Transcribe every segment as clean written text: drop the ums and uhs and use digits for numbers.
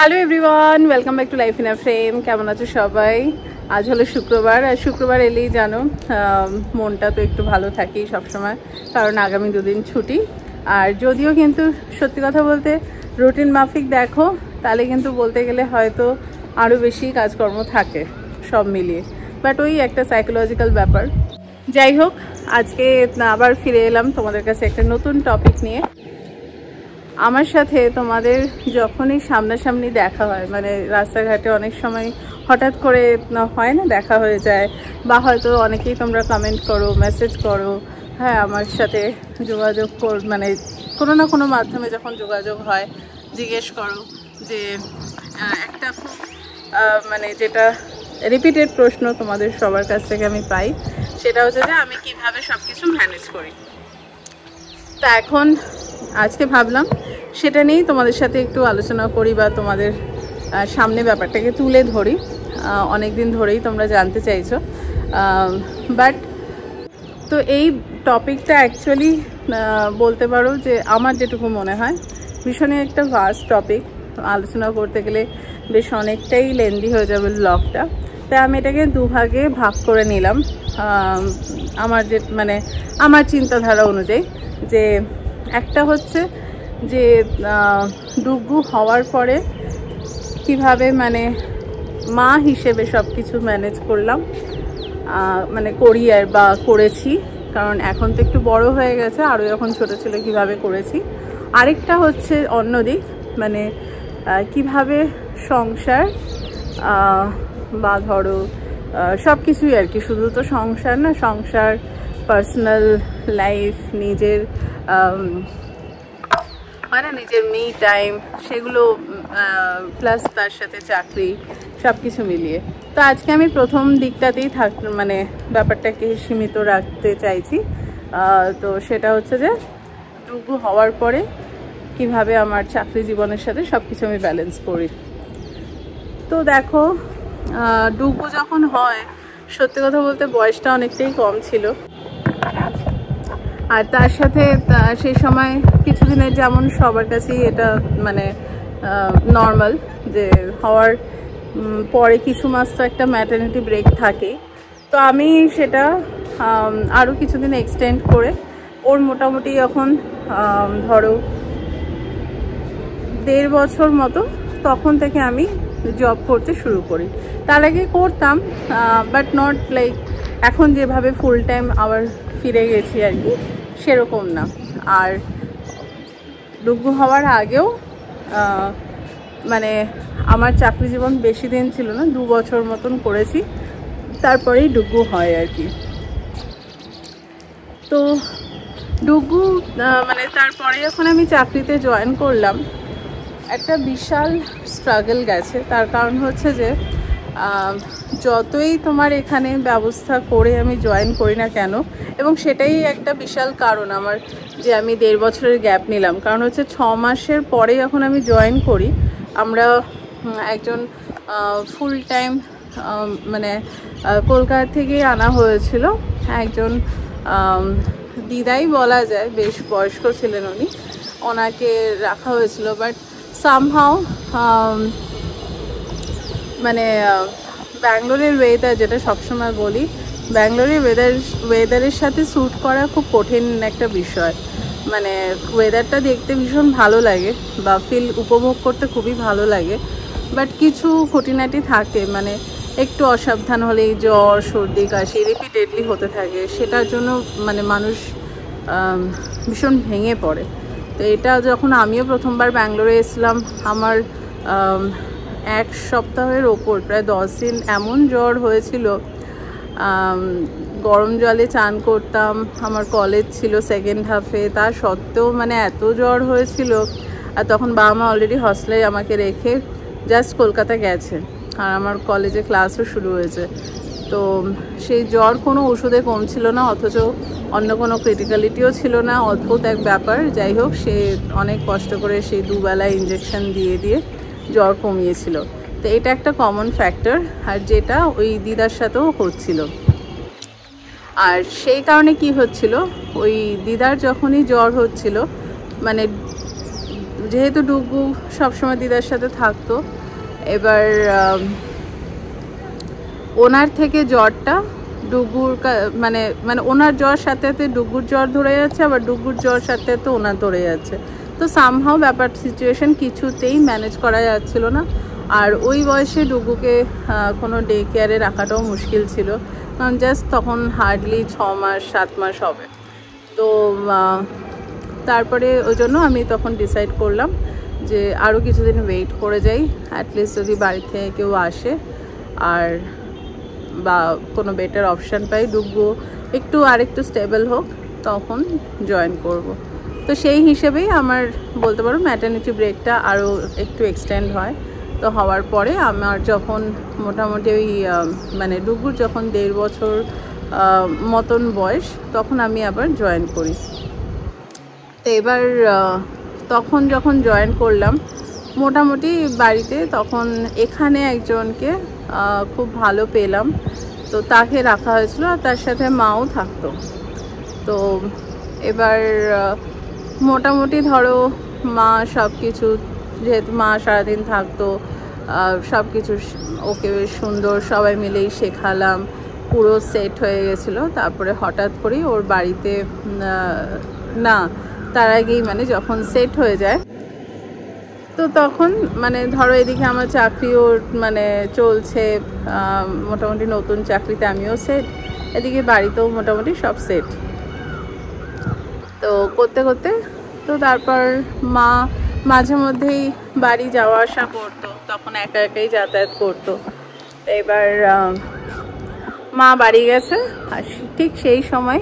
Hello everyone, welcome back to life in a frame. কেমন আছো সবাই? আজ হলো শুক্রবার, আর শুক্রবার এলেই জানো মনটা তো একটু ভালো থাকেই সবসময়, কারণ আগামী দুদিন ছুটি। আর যদিও কিন্তু সত্যি কথা বলতে রুটিন মাফিক দেখো, তাহলে কিন্তু বলতে গেলে হয়তো আরও বেশি কাজকর্ম থাকে সব মিলিয়ে, বাট ওই একটা সাইকোলজিক্যাল ব্যাপার। যাই হোক, আজকে আবার ফিরে এলাম তোমাদের কাছে একটা নতুন টপিক নিয়ে। আমার সাথে তোমাদের যখনই সামনাসামনি দেখা হয়, মানে রাস্তাঘাটে অনেক সময় হঠাৎ করে হয় না, দেখা হয়ে যায়, বা হয়তো অনেকেই তোমরা কমেন্ট করো, মেসেজ করো, হ্যাঁ আমার সাথে যোগাযোগ মানে কোনো না কোনো মাধ্যমে যখন যোগাযোগ হয় জিজ্ঞেস করো যে একটা খুব মানে যেটা রিপিটেড প্রশ্ন তোমাদের সবার কাছ থেকে আমি পাই, সেটা হচ্ছে যে আমি কিভাবে সব কিছু ম্যানেজ করি। তা এখন আজকে ভাবলাম সেটা নিয়েই তোমাদের সাথে একটু আলোচনা করি, বা তোমাদের সামনে ব্যাপারটাকে তুলে ধরি। অনেক দিন ধরেই তোমরা জানতে চাইছো, বাট তো এই টপিকটা অ্যাকচুয়ালি বলতে পারো যে আমার যেটুকু মনে হয় ভীষণই একটা ভাস্ট টপিক। আলোচনা করতে গেলে বেশ অনেকটাই লেন্দি হয়ে যাবে ব্লগটা, তাই আমি এটাকে দুভাগে ভাগ করে নিলাম আমার যে মানে আমার চিন্তাধারা অনুযায়ী। যে একটা হচ্ছে যে ডুগু হওয়ার পরে কিভাবে মানে মা হিসেবে সব কিছু ম্যানেজ করলাম, মানে করি আর বা করেছি, কারণ এখন তো একটু বড় হয়ে গেছে, আরও যখন ছোটো ছিল কীভাবে করেছি। আরেকটা হচ্ছে অন্যদিক, মানে কিভাবে সংসার বা ধরো সব কিছুই আর কি, শুধু তো সংসার না, সংসার, পার্সোনাল লাইফ, নিজের হয় না নিজের মি টাইম, সেগুলো প্লাস তার সাথে চাকরি, সব কিছু মিলিয়ে। তো আজকে আমি প্রথম দিকটাতেই মানে ব্যাপারটাকে সীমিত রাখতে চাইছি। তো সেটা হচ্ছে যে ডুগু হওয়ার পরে কিভাবে আমার চাকরি জীবনের সাথে সব কিছু আমি ব্যালেন্স করি। তো দেখো, ডুগু যখন হয়, সত্যি কথা বলতে বয়সটা অনেকটাই কম ছিল, আর তার সাথে সেই সময় কিছুদিনের যেমন সবার কাছেই এটা মানে নর্মাল, যে হওয়ার পরে কিছু মাস তো একটা ম্যাটারনিটি ব্রেক থাকে। তো আমি সেটা আরও কিছুদিন এক্সটেন্ড করে ওর মোটামুটি এখন ধরো 1.5 বছর মতো, তখন থেকে আমি জব করতে শুরু করি। তার আগে করতাম, বাট নট লাইক এখন যেভাবে ফুল টাইম আবার ফিরে গেছি আর কি, সেরকম না। আর ডুগু হওয়ার আগেও মানে আমার চাকরি জীবন বেশি দিন ছিল না, 2 বছর মতন করেছি, তারপরেই ডুগু হয় আর কি। তো ডুগু মানে তারপরে যখন আমি চাকরিতে জয়েন করলাম, একটা বিশাল স্ট্রাগল গেছে। তার কারণ হচ্ছে যে যতই তোমার এখানে ব্যবস্থা করে আমি জয়েন করি না কেন, এবং সেটাই একটা বিশাল কারণ আমার যে আমি 1.5 বছরের গ্যাপ নিলাম। কারণ হচ্ছে 6 মাসের পরে যখন আমি জয়েন করি, আমরা একজন ফুল টাইম মানে কলকাতা থেকেই আনা হয়েছিল একজন দিদাই বলা যায়, বেশ বয়স্ক ছিলেন উনি, ওনাকে রাখা হয়েছিল। বাট সামহাও মানে ব্যাঙ্গালোরের ওয়েদার, যেটা সবসময় বলি, ব্যাঙ্গালোরের ওয়েদারের সাথে স্যুট করা খুব কঠিন একটা বিষয়। মানে ওয়েদারটা দেখতে ভীষণ ভালো লাগে বা উপভোগ করতে খুবই ভালো লাগে, বাট কিছু খুঁটিনাটি থাকে, মানে একটু অসাবধান হলেই জ্বর, সর্দি, কাশি রিপিটেডলি হতে থাকে, সেটার জন্য মানে মানুষ ভীষণ ভেঙে পড়ে। তো এটা যখন আমিও প্রথমবার ব্যাঙ্গালোরে এসেছিলাম, আমার 1 সপ্তাহের ওপর প্রায় 10 দিন এমন জ্বর হয়েছিল। গরম জলে চান করতাম, আমার কলেজ ছিল সেকেন্ড হাফে, তা সত্ত্বেও মানে এত জ্বর হয়েছিল। আর তখন বাবা মা অলরেডি হস্টেলে আমাকে রেখে জাস্ট কলকাতা গেছে, আর আমার কলেজে ক্লাসও শুরু হয়েছে। তো সেই জ্বর কোনো ওষুধে কমছিল না, অথচ অন্য কোনো ক্রিটিক্যালিটিও ছিল না, অদ্ভুত এক ব্যাপার। যাই হোক, সে অনেক কষ্ট করে সেই 2 বেলা ইঞ্জেকশন দিয়ে দিয়ে জ্বর কমিয়েছিল। তো এটা একটা কমন ফ্যাক্টর, আর যেটা ওই দিদার সাথেও হচ্ছিল। আর সেই কারণে কি হচ্ছিল, ওই দিদার যখনই জ্বর হচ্ছিল, মানে যেহেতু ডুগু সবসময় দিদার সাথে থাকতো, এবার ওনার থেকে জ্বরটা ডুগুর মানে মানে ওনার জ্বর সাথে সাথে ডুগুর জ্বর ধরে যাচ্ছে, আবার ডুগুর জ্বর সাথে সাথে ওনার ধরে যাচ্ছে। তো সামহাও ব্যাপার সিচুয়েশন কিছুতেই ম্যানেজ করা যাচ্ছিল না। আর ওই বয়সে ডুগুকে কোনো ডে কেয়ারে রাখাটাও মুশকিল ছিল, কারণ জাস্ট তখন হার্ডলি 6 মাস 7 মাস হবে। তো তারপরে ওই জন্য আমি তখন ডিসাইড করলাম যে আরও কিছুদিন ওয়েট করে যাই, অ্যাটলিস্ট যদি বাড়ি থেকে কেউ আসে আর বা কোনো বেটার অপশান পাই, ডুগু একটু আরেকটু স্টেবল হোক, তখন জয়েন করব। তো সেই হিসেবেই আমার বলতে পারো ম্যাটারনিটি ব্রেকটা আরও একটু এক্সটেন্ড হয়। তো হওয়ার পরে আমার যখন মোটামুটি ওই মানে ডুগুর যখন 1.5 বছর মতন বয়স, তখন আমি আবার জয়েন করি। তো এবার তখন যখন জয়েন করলাম মোটামুটি বাড়িতে, তখন এখানে একজনকে খুব ভালো পেলাম, তো তাকে রাখা হয়েছিল, আর তার সাথে মাও থাকতো। তো এবার মোটামুটি ধরো মা সব কিছু, যেহেতু মা সারাদিন থাকতো, সব কিছু ওকে বেশ সুন্দর সবাই মিলেই শেখালাম, পুরো সেট হয়ে গেছিলো। তারপরে হঠাৎ করেই ওর বাড়িতে না, তার আগেই মানে যখন সেট হয়ে যায়, তো তখন মানে ধরো এদিকে আমার চাকরিও মানে চলছে, মোটামুটি নতুন চাকরিতে আমিও সেট, এদিকে বাড়িতেও মোটামুটি সব সেট। তো করতে করতে তো তারপর মা মাঝে মধ্যেই বাড়ি যাওয়া আসা করতো, তখন একা একাই যাতায়াত করতো। এবার মা বাড়ি গেছে, আর ঠিক সেই সময়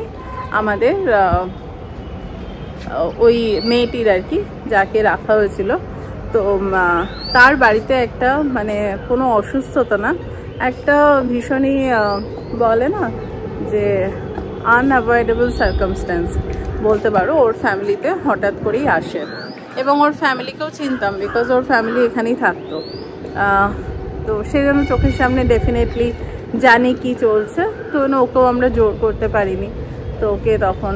আমাদের ওই মেয়েটির আর কি, যাকে রাখা হয়েছিল, তো তার বাড়িতে একটা মানে কোনো অসুস্থতা না, একটা ভীষণই বলে না যে আনঅ্যাভয়েডেবল সার্কামস্ট্যান্স বলতে পারো, ওর ফ্যামিলিতে হঠাৎ করেই আসে। এবং ওর ফ্যামিলিকেও চিনতাম, বিকজ ওর ফ্যামিলি এখানেই থাকতো। তো সেই জন্য চোখের সামনে ডেফিনেটলি জানি কি চলছে, তো ওকেও আমরা জোর করতে পারিনি, তো ওকে তখন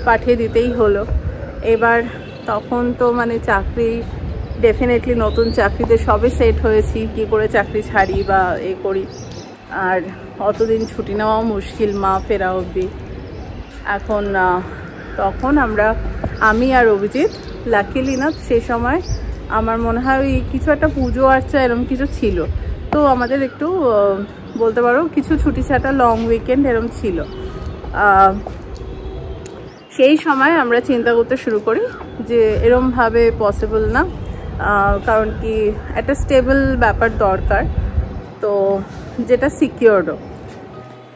পাঠিয়ে দিতেই হলো। এবার তখন তো মানে চাকরি, ডেফিনেটলি নতুন চাকরিতে সবে সেট হয়েছি, কি করে চাকরি ছাড়ি বা এ করি, আর অতদিন ছুটি নেওয়াও মুশকিল মা ফেরা অবধি। এখন তখন আমি আর অভিজিৎ লাকিলি না, সেই সময় আমার মনে হয় ওই কিছু একটা পুজো আর্চা এরকম কিছু ছিল, তো আমাদের একটু বলতে পারো কিছু ছুটি ছাটা লং উইকেন্ড এরকম ছিল। সেই সময় আমরা চিন্তা করতে শুরু করি যে এরমভাবে পসিবল না, কারণ কি একটা স্টেবল ব্যাপার দরকার, তো যেটা সিকিওরডও।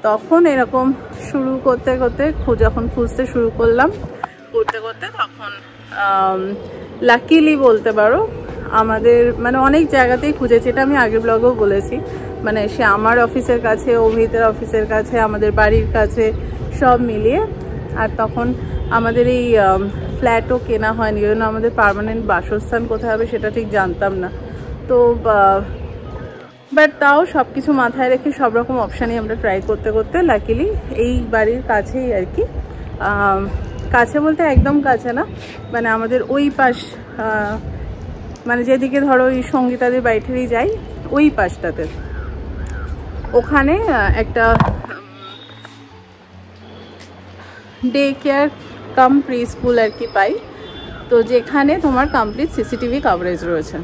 তখন এরকম শুরু করতে করতে যখন খুঁজতে শুরু করলাম, করতে করতে তখন লাকিলি বলতে পারো আমাদের মানে অনেক জায়গাতেই খুঁজেছি, এটা আমি আগের ব্লগেও বলেছি, মানে সে আমার অফিসের কাছে, অভিজিতের অফিসের কাছে, আমাদের বাড়ির কাছে, সব মিলিয়ে। আর তখন আমাদের এই ফ্ল্যাটও কেনা হয়নি, ওই জন্য আমাদের পার্মানেন্ট বাসস্থান কোথায় হবে সেটা ঠিক জানতাম না। তো বাট তাও সব কিছু মাথায় রেখে সব রকম অপশানই আমরা ট্রাই করতে করতে লাকিলি এই বাড়ির কাছেই আর কি, কাছে বলতে একদম কাছে না, মানে আমাদের ওই পাশ, মানে যেদিকে ধরো ওই সঙ্গীতাদের বাড়িটারই যাই ওই পাশটাতে, ওখানে একটা ডে কেয়ার কাম প্রি স্কুল আর কি পাই, তো যেখানে তোমার কমপ্লিট সিসিটিভি কভারেজ রয়েছে।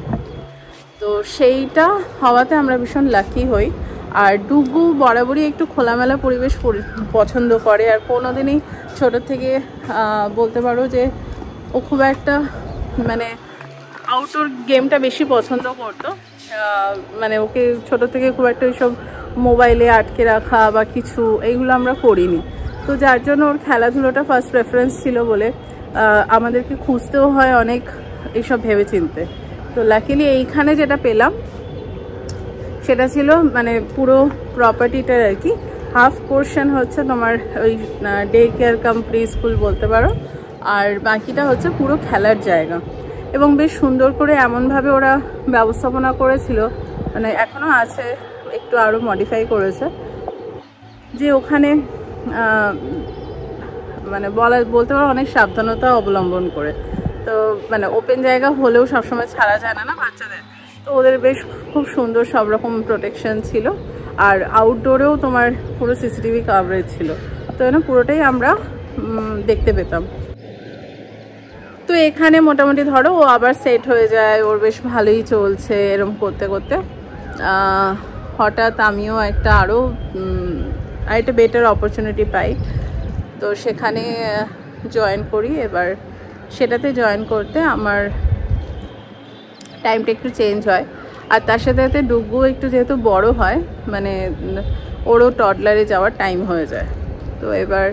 তো সেইটা হওয়াতে আমরা ভীষণ লাকি হই। আর ডুগু বরাবরই একটু খোলামেলা পরিবেশ পছন্দ করে, আর কোনোদিনই ছোটোর থেকে বলতে পারো যে ও খুব একটা মানে আউটডোর গেমটা বেশি পছন্দ করতো, মানে ওকে ছোটো থেকে খুব একটা ওইসব মোবাইলে আটকে রাখা বা কিছু এইগুলো আমরা করিনি। তো যার জন্য ওর খেলাধুলোটা ফার্স্ট প্রেফারেন্স ছিল বলে আমাদেরকে খুঁজতেও হয় অনেক এইসব ভেবে চিনতে। তো লাকিলি এইখানে যেটা পেলাম সেটা ছিল মানে পুরো প্রপার্টিটার আর কি হাফ পোর্শন হচ্ছে তোমার ওই ডে কেয়ার কাম প্রি স্কুল বলতে পারো, আর বাকিটা হচ্ছে পুরো খেলার জায়গা। এবং বেশ সুন্দর করে এমনভাবে ওরা ব্যবস্থাপনা করেছিল, মানে এখনও আছে, একটু আরও মডিফাই করেছে, যে ওখানে মানে বলতে পারো অনেক সাবধানতা অবলম্বন করে, তো মানে ওপেন জায়গা হলেও সবসময় ছাড়া যায় না বাচ্চাদের, তো ওদের বেশ খুব সুন্দর সব রকম প্রোটেকশন ছিল। আর আউটডোরেও তোমার পুরো সিসিটিভি কাভারেজ ছিল, তো পুরোটাই আমরা দেখতে পেতাম। তো এখানে মোটামুটি ধরো ও আবার সেট হয়ে যায়, ওর বেশ ভালোই চলছে। এরকম করতে করতে হঠাৎ আমিও আরও একটা বেটার অপরচুনিটি পাই, তো সেখানে জয়েন করি। এবার সেটাতে জয়েন করতে আমার টাইমটা একটু চেঞ্জ হয়, আর তার সাথে সাথে ডুগু একটু যেহেতু বড় হয়, মানে ওরও টডলারে যাওয়ার টাইম হয়ে যায়। তো এবার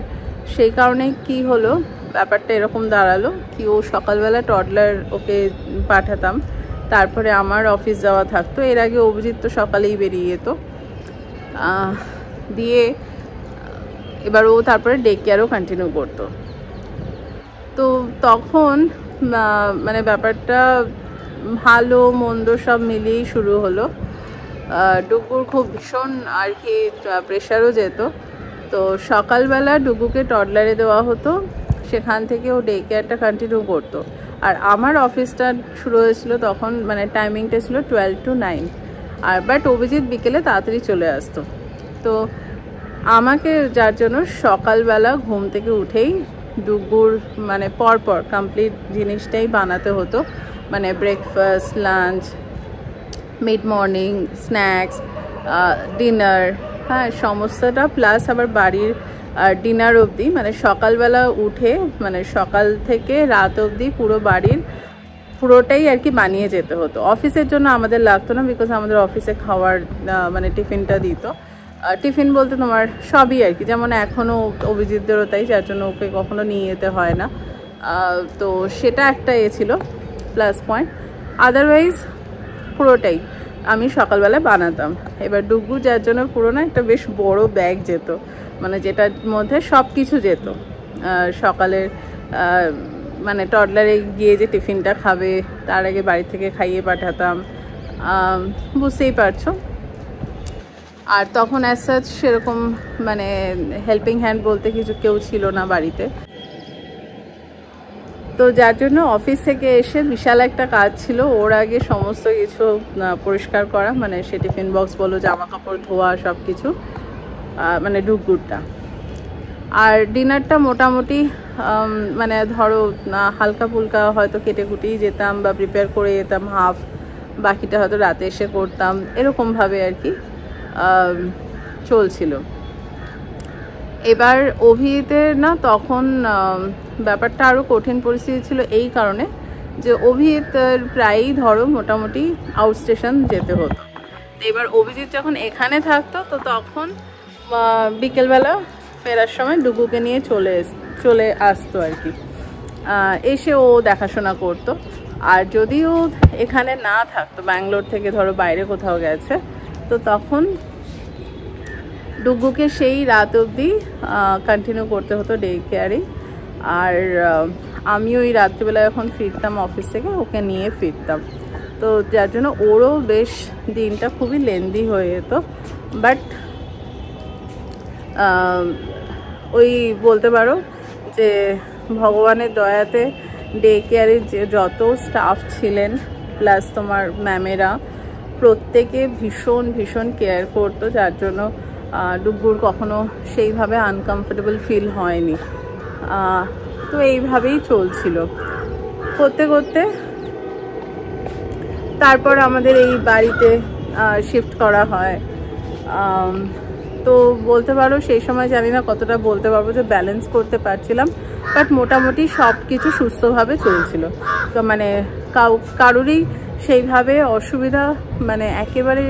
সেই কারণে কি হলো, ব্যাপারটা এরকম দাঁড়ালো কি ও সকালবেলা টডলার ওকে পাঠাতাম, তারপরে আমার অফিস যাওয়া থাকতো। এর আগে অভিজিৎ তো সকালেই বেরিয়ে যেত, দিয়ে এবার ও তারপরে ডে কেয়ারও কন্টিনিউ করতো। তো তখন মানে ব্যাপারটা ভালো মন্দ সব মিলিয়েই শুরু হলো। ডুগুর খুব ভীষণ আর কি প্রেশারও যেত। তো সকালবেলা ডুগুকে টডলারে দেওয়া হতো, সেখান থেকে ও ডে কেয়ারটা কন্টিনিউ করতো। আর আমার অফিসটা শুরু হয়েছিল তখন, মানে টাইমিংটা ছিল 12 to 9, আর বাট অভিজিৎ বিকেলে তাড়াতাড়ি চলে আসতো। তো আমাকে যার জন্য সকালবেলা ঘুম থেকে উঠেই ডুগুর মানে পরপর কমপ্লিট জিনিসটাই বানাতে হতো, মানে breakfast, lunch, mid morning, snacks, dinner, হ্যাঁ সমস্তটা, প্লাস আবার বাড়ির ডিনার অবধি, মানে সকালবেলা উঠে মানে সকাল থেকে রাত অবধি পুরো বাড়ির পুরোটাই আর কি বানিয়ে যেতে হতো। অফিসের জন্য আমাদের লাগতো না, বিকজ আমাদের অফিসে খাওয়ার মানে টিফিনটা দিত। টিফিন বলতে তোমার সবই আর কি, যেমন এখনও অভিজিৎদেরও তাই, যার জন্য ওকে কখনো নিয়ে যেতে হয় না। তো সেটা একটা ছিল প্লাস পয়েন্ট। আদারওয়াইজ পুরোটাই আমি সকালবেলা বানাতাম। এবার ডুগু যার জন্য পুরোনো একটা বেশ বড় ব্যাগ যেত, মানে যেটার মধ্যে সব কিছু যেত। সকালের মানে টডলারে গিয়ে যে টিফিনটা খাবে, তার আগে বাড়ি থেকে খাইয়ে পাঠাতাম, বুঝতেই পারছো। আর তখন অ্যাজ সাচ সেরকম মানে হেল্পিং হ্যান্ড বলতে কিছু কেউ ছিল না বাড়িতে। তো যার জন্য অফিস থেকে এসে বিশাল একটা কাজ ছিল, ওর আগে সমস্ত কিছু পরিষ্কার করা, মানে সে টিফিন বক্স বলো, জামা কাপড় ধোয়া, সব কিছু, মানে ডুগগুড়টা। আর ডিনারটা মোটামুটি মানে ধরো হালকা ফুলকা হয়তো কেটে কুটেই যেতাম বা প্রিপেয়ার করে যেতাম হাফ, বাকিটা হয়তো রাতে এসে করতাম, এরকমভাবে আর কি চলছিল। এবার অভিজিতের না তখন ব্যাপারটা আরও কঠিন পরিস্থিতি ছিল এই কারণে যে অভিজিতের প্রায়ই ধরো মোটামুটি আউট স্টেশন যেতে হতো। এবার অভিজিৎ যখন এখানে থাকতো, তো তখন বিকেলবেলা ফেরার সময় ডুগুকে নিয়ে চলে আসতো আর কি, এসে ও দেখাশোনা করতো। আর যদিও এখানে না থাকতো, ব্যাঙ্গালোর থেকে ধরো বাইরে কোথাও গেছে, তো তখন ডুগুকে সেই রাত অবধি কন্টিনিউ করতে হতো ডে কেয়ারে। আর আমি ওই রাত্রিবেলা যখন ফিরতাম অফিস থেকে, ওকে নিয়ে ফিরতাম। তো যার জন্য ওরও বেশ দিনটা খুবই লেন্দি হয়ে যেত। বাট ওই বলতে পারো যে ভগবানের দয়াতে ডে কেয়ারের যে যত স্টাফ ছিলেন, প্লাস তোমার ম্যামেরা, প্রত্যেকে ভীষণ ভীষণ কেয়ার করতো, যার জন্য ডুগুর কখনো সেইভাবে আনকমফোর্টেবল ফিল হয়নি। তো এইভাবেই চলছিল করতে করতে। তারপর আমাদের এই বাড়িতে শিফট করা হয়। তো বলতে পারো সেই সময় জানি না কতটা বলতে পারবো যে ব্যালেন্স করতে পারছিলাম, বাট মোটামুটি সব কিছু সুস্থভাবে চলছিল। তো মানে কারোরই সেইভাবে অসুবিধা, মানে একেবারে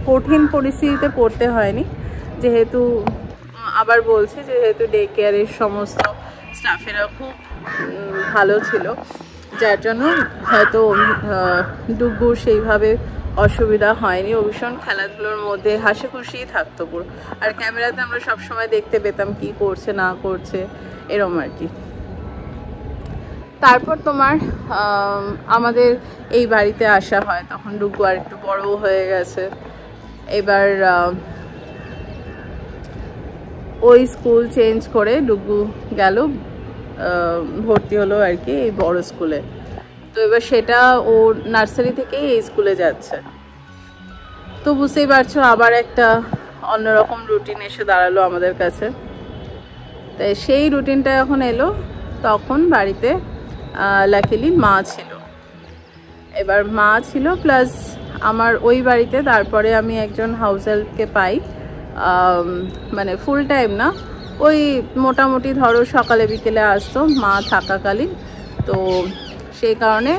কঠিন পরিস্থিতিতে পড়তে হয়নি। যেহেতু আবার বলছি, যেহেতু ডে কেয়ারের সমস্ত স্টাফেরা খুব ভালো ছিল, যার জন্য হয়তো ডুগুর সেইভাবে অসুবিধা হয়নি। ও ভীষণ খেলাধুলোর মধ্যে হাসি খুশিই থাকতো পুরো। আর ক্যামেরাতে আমরা সবসময় দেখতে পেতাম কি করছে না করছে, এরম আর কি। তারপর তোমার আমাদের এই বাড়িতে আসা হয়, তখন ডুগু আর একটু বড় হয়ে গেছে। এবার ওই স্কুল চেঞ্জ করে ডুগু গেল ভর্তি হলো আর কি এই বড় স্কুলে। তো এবার সেটা ও নার্সারি থেকেই এই স্কুলে যাচ্ছে। তো বুঝতেই পারছো আবার একটা অন্যরকম রুটিন এসে দাঁড়ালো আমাদের কাছে। তাই সেই রুটিনটা এখন এলো, তখন বাড়িতে লাকিলি মা ছিল। এবার মা ছিল প্লাস আমার ওই বাড়িতে তারপরে আমি একজন হাউস হেল্পকে পাই, মানে ফুল টাইম না, ওই মোটামুটি ধরো সকালে বিকেলে আসতো মা থাকাকালীন। তো সেই কারণে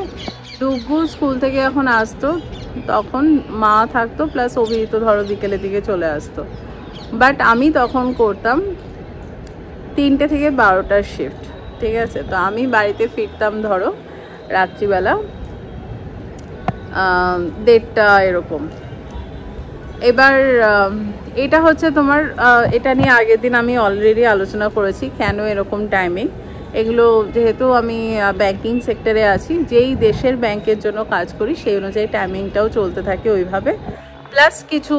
ডুগু স্কুল থেকে যখন আসতো তখন মা থাকতো, প্লাস অভিজিৎ ধরো বিকেলের দিকে চলে আসতো। বাট আমি তখন করতাম 3টে থেকে 12টার শিফট, ঠিক আছে। তো আমি বাড়িতে ফিরতাম ধরো রাত্রিবেলা 1:30 এরকম। এবার এটা হচ্ছে তোমার, এটা নিয়ে আগের দিন আমি অলরেডি আলোচনা করেছি কেন এরকম টাইমিং। এগুলো যেহেতু আমি ব্যাংকিং সেক্টরে আছি, যেই দেশের ব্যাংকের জন্য কাজ করি সেই অনুযায়ী টাইমিংটাও চলতে থাকে ওইভাবে, প্লাস কিছু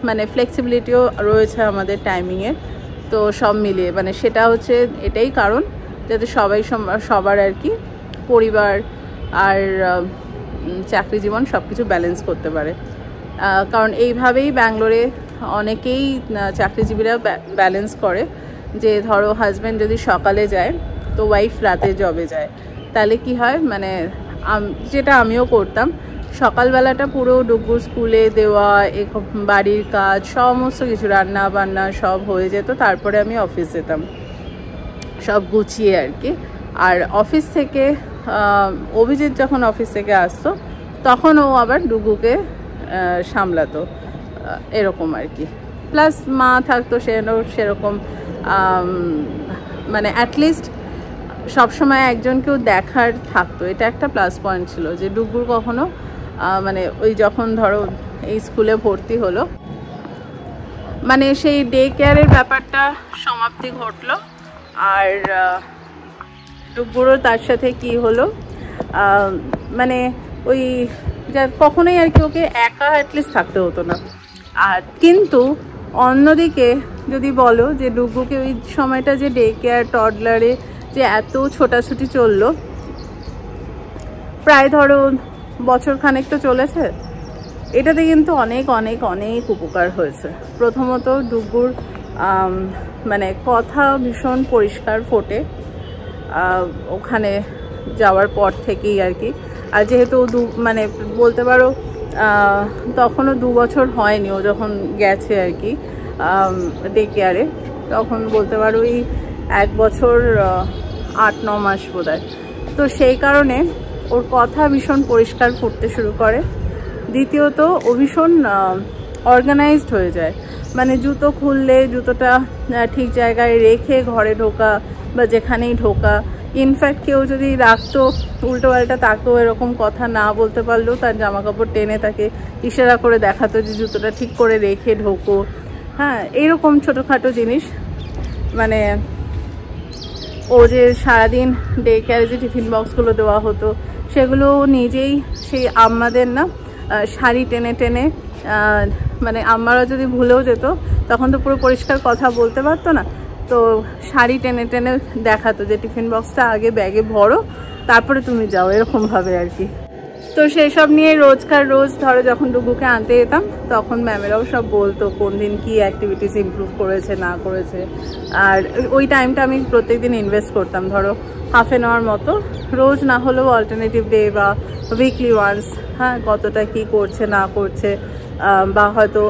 মানে ফ্লেক্সিবিলিটিও রয়েছে আমাদের টাইমিংয়ের। তো সব মিলিয়ে মানে সেটা হচ্ছে এটাই কারণ, যাতে সবার আর কি পরিবার আর চাকরি জীবন সব কিছু ব্যালেন্স করতে পারে। কারণ এইভাবেই ব্যাঙ্গালোরে অনেকেই চাকরিজীবীরা ব্যালেন্স করে, যে ধরো হাজব্যান্ড যদি সকালে যায় তো ওয়াইফ রাতে জবে যায়, তাহলে কি হয় মানে যেটা আমিও করতাম, সকালবেলাটা পুরো ডুগু স্কুলে দেওয়া, বাড়ির কাজ সমস্ত কিছু রান্না বান্না সব হয়ে যেত, তারপরে আমি অফিস যেতাম সব গুছিয়ে আর কি। আর অফিস থেকে অভিজিৎ যখন অফিস থেকে আসতো তখন ও আবার ডুগুকে সামলাতো, এরকম আর কি। প্লাস মা থাকতো সেরকম মানে অ্যাটলিস্ট সবসময় একজন কেউ দেখার থাকতো, এটা একটা প্লাস পয়েন্ট ছিল। যে ডুগুর কখনো মানে ওই যখন ধরো এই স্কুলে ভর্তি হলো, মানে সেই ডে কেয়ারের ব্যাপারটা সমাপ্তি ঘটলো। আর ডুগুরও তার সাথে কি হলো, মানে ওই যা কখনোই আর কি ওকে একা অ্যাটলিস্ট থাকতে হতো না। আর কিন্তু অন্যদিকে যদি বলো যে ডুগুকে ওই সময়টা যে ডে কেয়ার টডলারে যে এত ছোটাছুটি চললো, প্রায় ধরো বছর খানেক তো চলেছে, এটাতে কিন্তু অনেক অনেক অনেক উপকার হয়েছে। প্রথমত ডুগুর মানে কথা ভীষণ পরিষ্কার ফোটে ওখানে যাওয়ার পর থেকেই আর কি। আর যেহেতু মানে বলতে পারো তখনও 2 বছর হয়নি ও যখন গেছে আর কি ডে কেয়ারে, তখন বলতে পারো ওই 1 বছর 8-9 মাস বোধহয়। তো সেই কারণে ওর কথা ভীষণ পরিষ্কার ফুটতে শুরু করে। দ্বিতীয়ত ও ভীষণ অর্গানাইজড হয়ে যায়, মানে জুতো খুললে জুতোটা ঠিক জায়গায় রেখে ঘরে ঢোকা বা যেখানেই ঢোকা। ইনফ্যাক্ট কেউ যদি রাখতো উল্টো পাল্টা তাকেও এরকম কথা না বলতে পারলেও তার জামা কাপড় টেনে তাকে ইশারা করে দেখাতো যে জুতোটা ঠিক করে রেখে ঢোকো। হ্যাঁ, এইরকম ছোটোখাটো জিনিস। মানে ও যে সারাদিন ডে কেয়ারে যে টিফিন বক্সগুলো দেওয়া হতো সেগুলো নিজেই সেই আম্মাদের না শাড়ি টেনে টেনে, মানে আম্মারা যদি ভুলেও যেত তখন তো পুরো পরিষ্কার কথা বলতে পারতো না, তো শাড়ি টেনে টেনে দেখাতো যে টিফিন বক্সটা আগে ব্যাগে ভরো তারপরে তুমি যাও, এরকমভাবে আর কি। তো সেই সব নিয়ে রোজ ধরো যখন ডুগুকে আনতে যেতাম তখন ম্যামেরাও সব বলতো কোন দিন কী অ্যাক্টিভিটিস ইমপ্রুভ করেছে না করেছে। আর ওই টাইমটা আমি প্রত্যেকদিন ইনভেস্ট করতাম, ধরো হাফ অ্যান আওয়ার মতো রোজ না হলেও অল্টারনেটিভ ডে বা উইকলি ওয়ান্স, হ্যাঁ কতটা কী করছে না করছে, বা হয়তো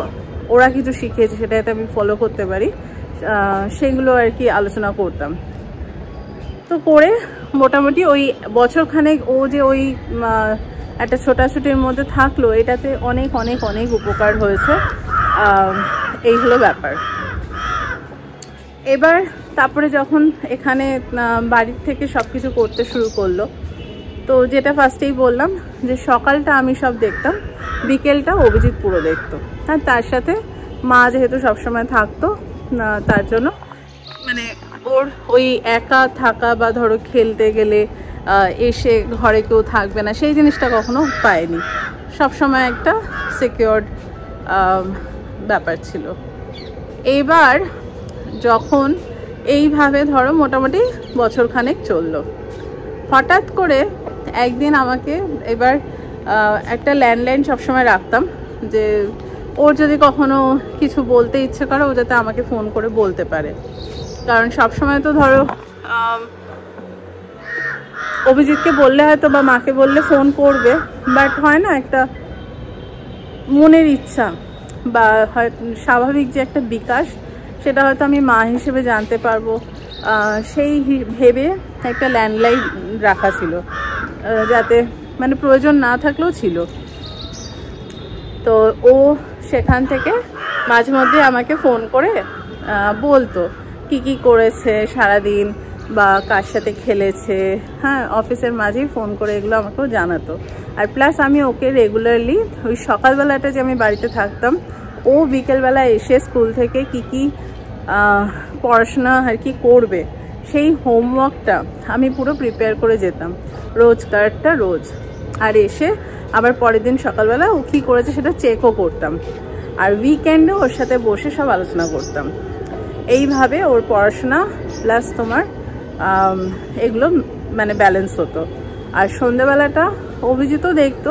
ওরা কিছু শিখিয়েছে সেটা যাতে আমি ফলো করতে পারি, সেগুলো আর কি আলোচনা করতাম। তো করে মোটামুটি ওই বছরখানেক ও যে ওই একটা ছোটাছুটির মধ্যে থাকলো, এটাতে অনেক অনেক অনেক উপকার হয়েছে। এই হলো ব্যাপার। এবার তারপরে যখন এখানে বাড়ির থেকে সব কিছু করতে শুরু করলো, তো যেটা ফার্স্টেই বললাম যে সকালটা আমি সব দেখতাম, বিকেলটা অভিজিৎ পুরো দেখতো। আর তার সাথে মা যেহেতু সবসময় থাকতো না, তার জন্য মানে ওর ওই একা থাকা বা ধরো খেলতে গেলে এসে ঘরে কেউ থাকবে না সেই জিনিসটা কখনো পায়নি, সবসময় একটা সিকিউরড ব্যাপার ছিল। এবার যখন এইভাবে ধরো মোটামুটি বছরখানেক চললো। হঠাৎ করে একদিন আমাকে এবার একটা ল্যান্ডলাইন সবসময় রাখতাম, যে ওর যদি কখনো কিছু বলতে ইচ্ছে করে ও যাতে আমাকে ফোন করে বলতে পারে। কারণ সবসময় তো ধরো অভিজিৎকে বললে হয়তো বা মাকে বললে ফোন করবে, বাট হয় না একটা মনের ইচ্ছা বা হয় স্বাভাবিক যে একটা বিকাশ, সেটা হয়তো আমি মা হিসেবে জানতে পারবো, সেই ভেবে একটা ল্যান্ডলাইন রাখা ছিল, যাতে মানে প্রয়োজন না থাকলেও ছিল। তো ও সেখান থেকে মাঝে মধ্যে আমাকে ফোন করে বলতো কি করেছে সারাদিন বা কার সাথে খেলেছে, হ্যাঁ অফিসের মাঝেই ফোন করে এগুলো আমাকেও জানাতো। আর প্লাস আমি ওকে রেগুলারলি ওই সকালবেলাটা যে আমি বাড়িতে থাকতাম, ও বিকেলবেলা এসে স্কুল থেকে কি পড়াশোনা আর কি করবে সেই হোমওয়ার্কটা আমি পুরো প্রিপেয়ার করে যেতাম রোজকারটা রোজ। আর এসে আবার পরের দিন সকালবেলা ও কী করেছে সেটা চেকও করতাম, আর উইকেন্ডে ওর সাথে বসে সব আলোচনা করতাম। এইভাবে ওর পড়াশোনা প্লাস তোমার এগুলো মানে ব্যালেন্স হতো। আর সন্ধ্যেবেলাটা অভিজিৎও দেখতো,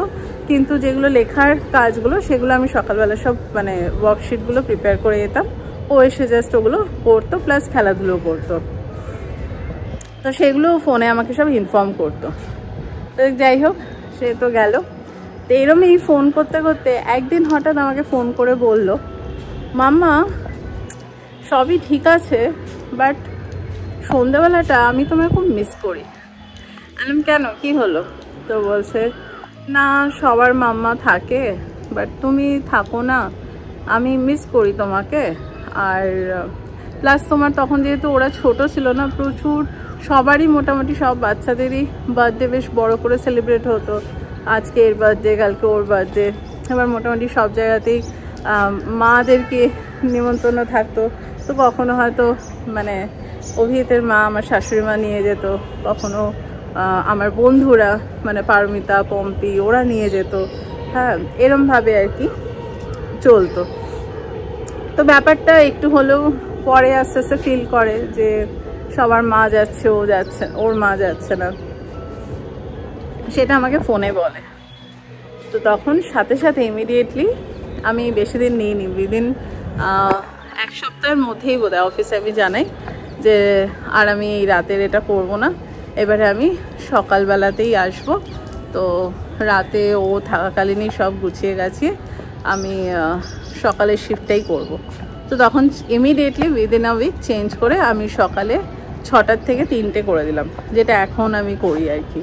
কিন্তু যেগুলো লেখার কাজগুলো সেগুলো আমি সকালবেলা সব মানে ওয়ার্কশিটগুলো প্রিপেয়ার করে যেতাম, ও এসে জাস্ট ওগুলো করতো, প্লাস খেলাধুলো করতো। তো সেগুলো ফোনে আমাকে সব ইনফর্ম করতো। তো যাই হোক, সে তো গেল। তো এরমই ফোন করতে করতে একদিন হঠাৎ আমাকে ফোন করে বলল, মাম্মা সবই ঠিক আছে, বাট সন্ধ্যাবেলাটা আমি তোমায় খুব মিস করি। আমি কেন, কি হলো? তো বলছে, না সবার মাম্মা থাকে, বাট তুমি থাকো না, আমি মিস করি তোমাকে। আর প্লাস তোমার তখন যেহেতু ওরা ছোট ছিল না, প্রচুর সবারই মোটামুটি সব বাচ্চাদেরই বার্থডে বেশ বড় করে সেলিব্রেট হতো। আজকে এর বার্থডে, কালকে ওর বার্থডে, এবার মোটামুটি সব জায়গাতেই মাদেরকে নিমন্ত্রণ থাকতো। তো কখনো হয়তো মানে অভিজিতের মা আমার শাশুড়ি মা নিয়ে যেত, কখনো আমার বন্ধুরা মানে পারমিতা পম্পি ওরা নিয়ে যেত, হ্যাঁ এরমভাবে আর কি চলতো। তো ব্যাপারটা একটু হলেও পরে আস্তে আস্তে ফিল করে যে সবার মা যাচ্ছে, ও যাচ্ছে, ওর মা যাচ্ছে না, সেটা আমাকে ফোনে বলে। তো তখন সাথে সাথে ইমিডিয়েটলি, আমি বেশি দিন নিইনি, উইদিন 1 সপ্তাহের মধ্যেই বোধহয় অফিসে আমি জানাই যে আর আমি এই রাতের এটা করবো না, এবারে আমি সকালবেলাতেই আসব। তো রাতে ও থাকাকালীনই সব গুছিয়ে গেছে, আমি সকালের শিফটটাই করব। তো তখন immediately within a week change করে আমি সকালে 6টার থেকে 3টে করে দিলাম, যেটা এখন আমি করি আর কি।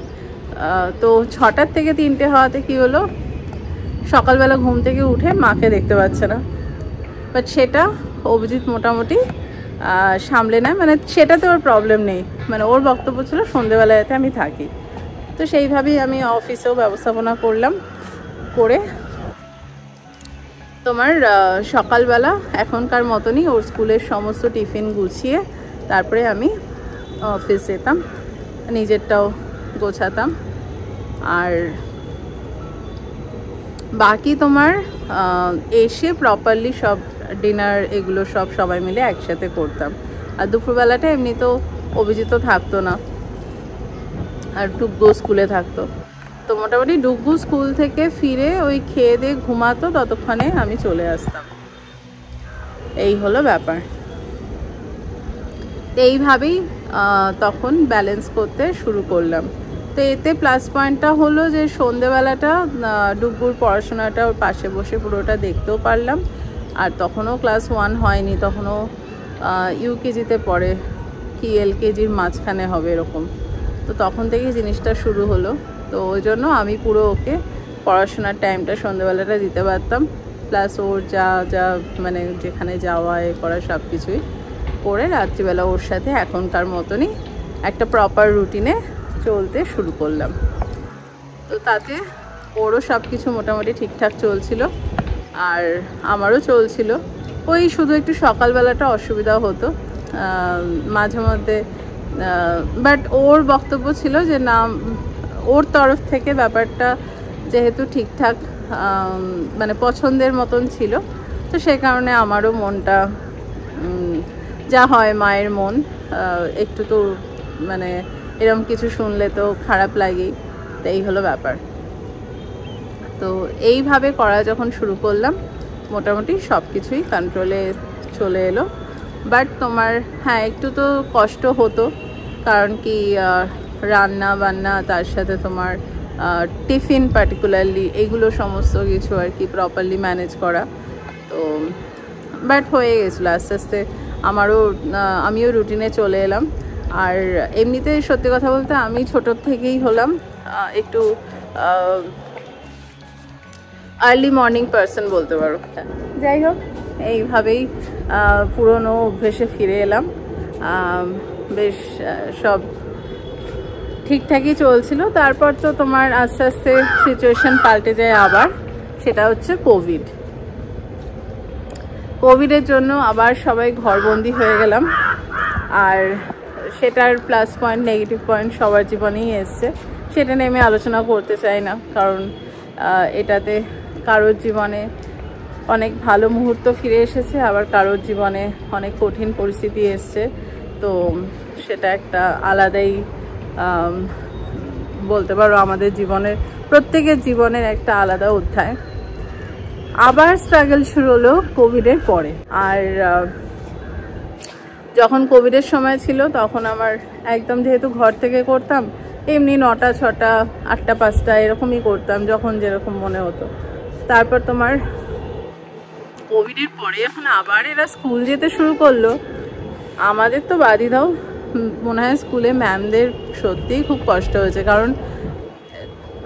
তো 6টার থেকে 3টে হওয়াতে কি হলো, সকালবেলা ঘুম থেকে উঠে মাকে দেখতে পাচ্ছে না, বাট সেটা অভিজিৎ মোটামুটি সামলে নেয়, মানে সেটাতে ওর প্রবলেম নেই, মানে ওর বক্তব্য ছিল সন্ধেবেলাতে আমি থাকি। তো সেইভাবেই আমি অফিসেও ব্যবস্থাপনা করলাম, করে তোমার সকালবেলা এখনকার মতনই ওর স্কুলের সমস্ত টিফিন গুছিয়ে তারপরে আমি অফিস যেতাম, নিজেরটাও গোছাতাম। আর বাকি তোমার এসে প্রপারলি সব ডিনার এগুলো সব সবাই মিলে একসাথে করতাম। আর দুপুরবেলাটা এমনি তো অভিজিৎ থাকতো না, আর ডুগ্গু স্কুলে থাকতো। তো মোটামুটি ডুগ্গু স্কুল থেকে ফিরে ওই খেয়ে দিয়ে ঘুমাতো, ততক্ষণে আমি চলে আসতাম। এই হলো ব্যাপার। এইভাবেই তখন ব্যালেন্স করতে শুরু করলাম। তো এতে প্লাস পয়েন্টটা হলো যে সন্ধেবেলাটা ডুগ্গুর পড়াশোনাটা ওর পাশে বসে পুরোটা দেখতেও পারলাম। আর তখনও ক্লাস 1 হয়নি, তখনও ইউকেজিতে পড়ে, কি এলকেজির মাঝখানে হবে এরকম। তো তখন থেকেই জিনিসটা শুরু হলো। তো ওই জন্য আমি পুরো ওকে পড়াশোনার টাইমটা সন্ধ্যেবেলাটা দিতে পারতাম, প্লাস ওর যা যা মানে যেখানে যাওয়া এ করা সব কিছুই করে রাত্রিবেলা ওর সাথে এখনকার মতনই একটা প্রপার রুটিনে চলতে শুরু করলাম। তো তাতে ওরও সব কিছু মোটামুটি ঠিকঠাক চলছিল, আর আমারও চলছিল। ওই শুধু একটু সকালবেলাটা অসুবিধা হতো মাঝে মধ্যে, বাট ওর বক্তব্য ছিল যে না, ওর তরফ থেকে ব্যাপারটা যেহেতু ঠিকঠাক মানে পছন্দের মতন ছিল, তো সে কারণে আমারও মনটা যা হয় মায়ের মন, একটু তো মানে এরকম কিছু শুনলে তো খারাপ লাগেই। তো এই হলো ব্যাপার। তো এইভাবে করা যখন শুরু করলাম মোটামুটি সব কিছুই কন্ট্রোলে চলে এলো। বাট তোমার হ্যাঁ একটু তো কষ্ট হতো, কারণ কি রান্না বান্না, তার সাথে তোমার টিফিন পার্টিকুলারলি, এগুলো সমস্ত কিছু আর কি প্রপারলি ম্যানেজ করা। তো বাট হয়ে গেছিলো আস্তে আস্তে, আমিও রুটিনে চলে এলাম। আর এমনিতে সত্যি কথা বলতে আমি ছোটোর থেকেই হলাম একটু আর্লি মর্নিং পারসন বলতে পারো। যাই হোক, এইভাবেই পুরনো অভ্যেসে ফিরে এলাম। বেশ সব ঠিকঠাকই চলছিল। তারপর তো তোমার আস্তে আস্তে সিচুয়েশন পাল্টে যায় আবার, সেটা হচ্ছে কোভিডের জন্য আবার সবাই ঘরবন্দি হয়ে গেলাম। আর সেটার প্লাস পয়েন্ট নেগেটিভ পয়েন্ট সবার জীবনেই এসছে, সেটা নিয়ে আমি আলোচনা করতে চাই না, কারণ এটাতে কারোর জীবনে অনেক ভালো মুহূর্ত ফিরে এসেছে, আবার কারোর জীবনে অনেক কঠিন পরিস্থিতি এসছে। তো সেটা একটা আলাদাই বলতে পারো আমাদের জীবনের, প্রত্যেকের জীবনের একটা আলাদা অধ্যায়। আবার স্ট্রাগল শুরু হলো কোভিডের পরে। আর যখন কোভিডের সময় ছিল তখন আমার একদম, যেহেতু ঘর থেকে করতাম, এমনি 9টা 6টা 8টা 5টা এরকমই করতাম, যখন যেরকম মনে হতো। তারপর তোমার কোভিডের পরে এখন আবার এরা স্কুল যেতে শুরু করলো। আমাদের তো বাদই দাও, মনে হয় স্কুলে ম্যামদের সত্যিই খুব কষ্ট হয়েছে, কারণ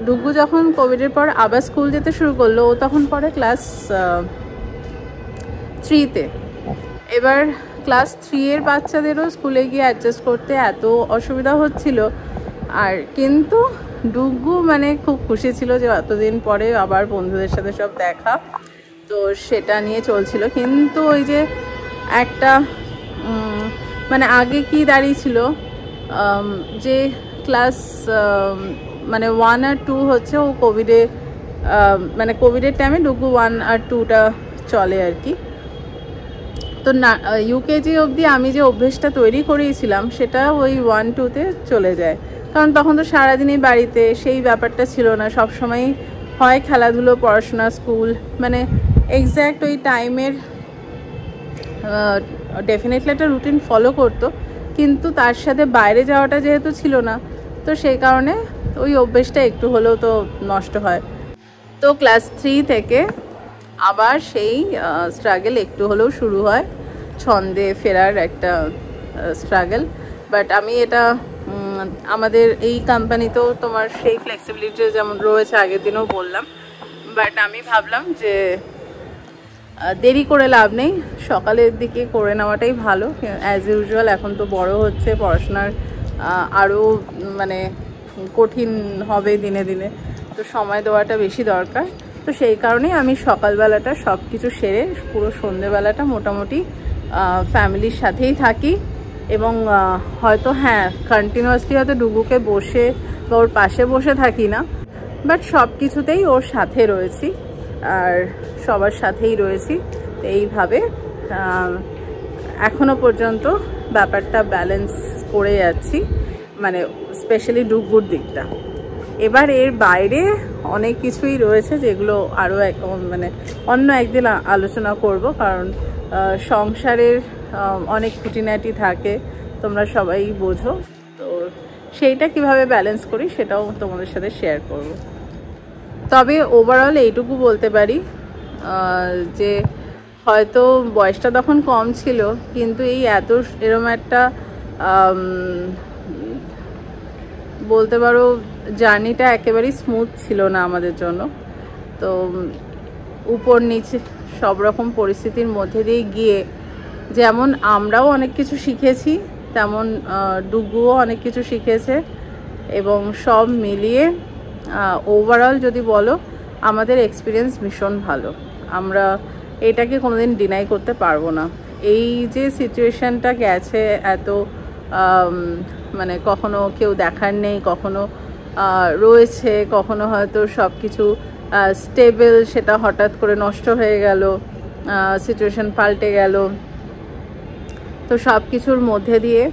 ডুগু যখন কোভিডের পর আবার স্কুল যেতে শুরু করলো, ও তখন পড়ে ক্লাস 3-তে। এবার ক্লাস 3-এর বাচ্চাদেরও স্কুলে গিয়ে অ্যাডজাস্ট করতে এত অসুবিধা হচ্ছিল। আর কিন্তু ডুগু মানে খুব খুশি ছিল যে এতদিন পরে আবার বন্ধুদের সাথে সব দেখা, তো সেটা নিয়ে চলছিল। কিন্তু ওই যে একটা মানে আগে কি দাঁড়িয়েছিল যে ক্লাস মানে 1 আর 2 হচ্ছে, ও কোভিডে মানে কোভিডের টাইমে ডুগু 1 আর 2টা চলে আর কি। তো না, ইউকেজি অবধি আমি যে অভ্যেসটা তৈরি করিয়েছিলাম সেটা ওই 1-2তে চলে যায়, কারণ তখন তো সারাদিনই বাড়িতে, সেই ব্যাপারটা ছিল না। সব সময় হয় খেলাধুলো, পড়াশোনা, স্কুল, মানে এক্স্যাক্ট ওই টাইমের ডেফিনেটলি একটা রুটিন ফলো করতো, কিন্তু তার সাথে বাইরে যাওয়াটা যেহেতু ছিল না, তো সেই কারণে ওই অভ্যেসটা একটু হলেও তো নষ্ট হয়। তো ক্লাস 3 থেকে আবার সেই স্ট্রাগল একটু হলেও শুরু হয়, ছন্দে ফেরার একটা স্ট্রাগল। বাট আমি এটা আমাদের এই কোম্পানিতেও তোমার সেই ফ্লেক্সিবিলিটি যেমন রয়েছে, আগের দিনও বললাম। বাট আমি ভাবলাম যে দেরি করে লাভ নেই, সকালের দিকে করে নেওয়াটাই ভালো। অ্যাজ ইউজুয়াল এখন তো বড় হচ্ছে, পড়াশোনার আরও মানে কঠিন হবে দিনে দিনে, তো সময় দেওয়াটা বেশি দরকার। তো সেই কারণেই আমি সকালবেলাটা সব কিছু সেরে পুরো সন্ধেবেলাটা মোটামুটি ফ্যামিলির সাথেই থাকি। এবং হয়তো হ্যাঁ কন্টিনিউয়াসলি হয়তো ডুগুকে বসে বা ওর পাশে বসে থাকি না, বাট সব কিছুতেই ওর সাথে রয়েছি আর সবার সাথেই রয়েছি। এইভাবে এখনো পর্যন্ত ব্যাপারটা ব্যালেন্স করে যাচ্ছি, মানে স্পেশালি ডুগুর দিকটা। এবার এর বাইরে অনেক কিছুই রয়েছে যেগুলো আরও মানে অন্য একদিন আলোচনা করব, কারণ সংসারের অনেক খুঁটিনাটি থাকে, তোমরা সবাই বোঝো। তো সেইটা কিভাবে ব্যালেন্স করি সেটাও তোমাদের সাথে শেয়ার করব। তবে ওভারঅল এইটুকু বলতে পারি যে হয়তো বয়সটা তখন কম ছিল, কিন্তু এই এরম একটা বলতে পারো জার্নিটা একেবারেই স্মুথ ছিল না আমাদের জন্য। তো উপর নিচে সব রকম পরিস্থিতির মধ্যে দিয়ে গিয়ে যেমন আমরাও অনেক কিছু শিখেছি, তেমন ডুগুও অনেক কিছু শিখেছে। এবং সব মিলিয়ে ওভারঅল যদি বলো আমাদের এক্সপিরিয়েন্স ভীষণ ভালো, আমরা এটাকে কোনোদিন ডিনাই করতে পারবো না। এই যে সিচুয়েশানটা গেছে এত মানে কখনো কেউ দেখার নেই, কখনো রয়েছে, কখনো হয়তো সব কিছু স্টেবল, সেটা হঠাৎ করে নষ্ট হয়ে গেল, সিচুয়েশান পাল্টে গেল। তো সব কিছুর মধ্যে দিয়ে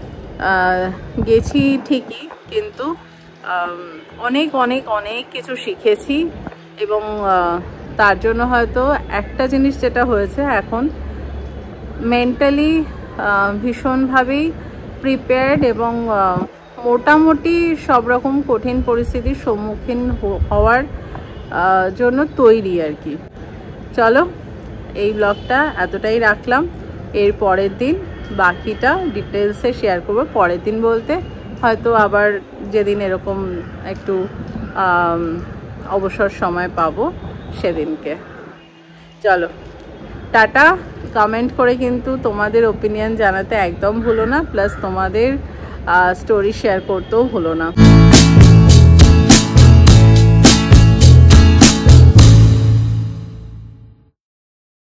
গেছি ঠিকই, কিন্তু অনেক অনেক অনেক কিছু শিখেছি। এবং তার জন্য হয়তো একটা জিনিস যেটা হয়েছে, এখন মেন্টালি ভীষণভাবেই প্রিপেয়ার্ড এবং মোটামুটি সব রকম কঠিন পরিস্থিতির সম্মুখীন হওয়ার জন্য তৈরি আর কি। চলো, এই ব্লগটা এতটাই রাখলাম। এর পরের দিন বাকিটা ডিটেলসে শেয়ার করবো। পরের দিন বলতে হয়তো আবার যেদিন এরকম একটু অবসর সময় পাবো সেদিনকে। চলো, টাটা। কমেন্ট করে কিন্তু তোমাদের ওপিনিয়ন জানাতে একদম ভুলো না, প্লাস তোমাদের স্টোরি শেয়ার করতেও ভুলো না।